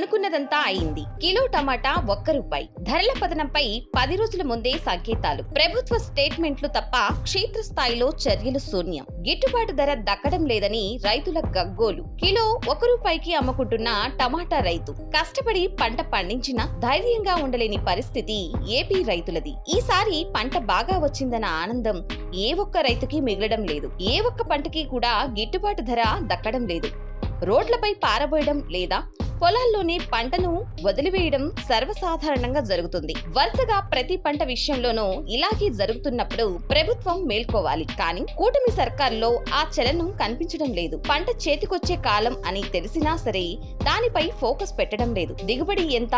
అనుకున్నదంతా అయింది. కిలో టమాటా ₹1. ధరల పతనంపై 10 రోజుల ముందే సంకేతాలు. ప్రభుత్వ స్టేట్మెంట్లు తప్ప క్షేత్రస్థాయిలో చర్యలు శూన్యం. గిట్టుబాటు ధర దక్కడం లేదని రైతుల గగ్గోలు. కిలో ₹1కి అమ్ముకుంటున్న టమాటా రైతు కష్టపడి పంట పండించినా ధైర్యంగా ఉండలేని పరిస్థితి ఏపీ రైతులది. ఈసారి పంట బాగా వచ్చిందన్న ఆనందం ఏ ఒక్క రైతుకి మిగలడం లేదు. ఏ ఒక్క పంటకి కూడా గిట్టుబాటు ధర దక్కడం లేదు. రోడ్లపై పారబోయడం లేదా పొలాల్లోనే పంటను వదిలివేయడం సర్వసాధారణంగా జరుగుతుంది. వరుసగా ప్రతి పంట విషయంలోనూ ఇలాగే జరుగుతున్నప్పుడు ప్రభుత్వం మేల్కోవాలి. కానీ కూటమి సర్కారులో ఆ చలనం కనిపించడం లేదు. పంట చేతికొచ్చే కాలం అని తెలిసినా సరే దానిపై ఫోకస్ పెట్టడం లేదు. దిగుబడి ఎంత,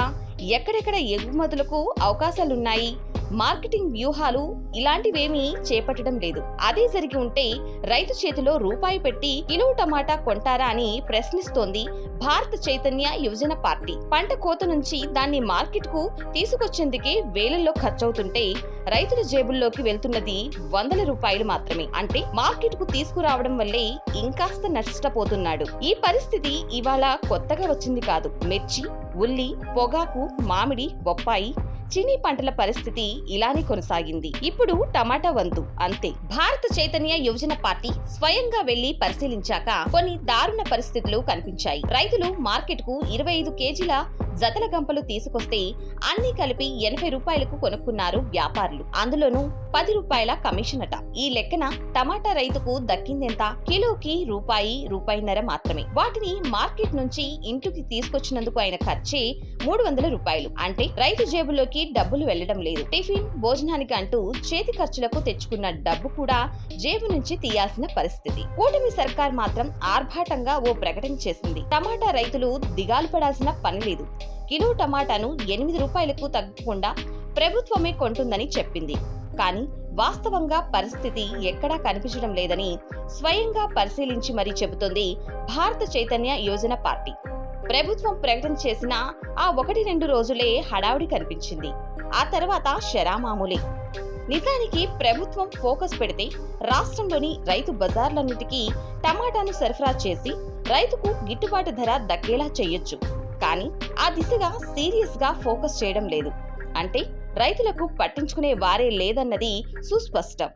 ఎక్కడెక్కడ ఎగుమతులకు అవకాశాలున్నాయి, మార్కెటింగ్ వ్యూహాలు ఇలాంటివేమీ చేపట్టడం లేదు. అదే జరిగి ఉంటే రైతు చేతిలో రూపాయి పెట్టి కిలో టమాటా కొంటారా అని ప్రశ్నిస్తోంది భారత చైతన్య యువజన పార్టీ. పంట కోత నుంచి దాన్ని మార్కెట్ కు తీసుకొచ్చేందుకే వేలల్లో ఖర్చవుతుంటే రైతుల జేబుల్లోకి వెళ్తున్నది వందల రూపాయలు మాత్రమే. అంటే మార్కెట్ కు తీసుకురావడం వల్లే ఇంకాస్త నష్టపోతున్నాడు. ఈ పరిస్థితి ఇవాళ కొత్తగా వచ్చింది కాదు. మిర్చి, ఉల్లి, పొగాకు, మామిడి, బొప్పాయి, చిన్ని పంటల పరిస్థితి ఇలానే కొనసాగింది. ఇప్పుడు టమాటా వంతు అంతే. భారత చైతన్య యువజన పార్టీ స్వయంగా వెళ్లి పరిశీలించాక కొన్ని దారుణ పరిస్థితులు కనిపించాయి. రైతులు మార్కెట్ కు 25 కేజీల జతల గంపలు తీసుకొస్తే అన్ని కలిపి ₹80కు కొనుక్కున్నారు వ్యాపారులు. అందులోనూ ₹10 కమిషన్ అట. ఈ లెక్కన టమాటా రైతుకు దక్కిందెంత? కిలోకి రూపాయి మాత్రమే. వాటిని మార్కెట్ నుంచి ఇంటికి తీసుకొచ్చినందుకు ఆయన ఖర్చే ₹300. అంటే రైతు జేబులోకి డబ్బులు వెళ్లడం లేదు. టిఫిన్, భోజనానికి అంటూ చేతి ఖర్చులకు తెచ్చుకున్న డబ్బు కూడా జేబు నుంచి తీయాల్సిన పరిస్థితి. కూటమి సర్కార్ మాత్రం ఆర్భాటంగా ఓ ప్రకటన చేసింది. టమాటా రైతులు దిగాలు పడాల్సిన పని లేదు. కిలో టమాటాను ₹8కు తగ్గకుండా ప్రభుత్వమే కొంటుందని చెప్పింది. కానీ వాస్తవంగా పరిస్థితి ఎక్కడా కనిపించడం లేదని స్వయంగా పరిశీలించి మరీ చెబుతోంది భారత చైతన్య యువజన పార్టీ. ప్రభుత్వం ప్రకటన చేసిన ఆ 1-2 రోజులే హడావుడి కనిపించింది. ఆ తర్వాత శరామామూలే. నిజానికి ప్రభుత్వం ఫోకస్ పెడితే రాష్ట్రంలోని రైతు బజార్లన్నిటికీ టమాటాను సరఫరా చేసి రైతుకు గిట్టుబాటు ధర దక్కేలా చేయొచ్చు. కానీ ఆ దిశగా సీరియస్ గా ఫోకస్ చేయడం లేదు. అంటే రైతులకు పట్టించుకునే వారే లేదన్నది సుస్పష్టం.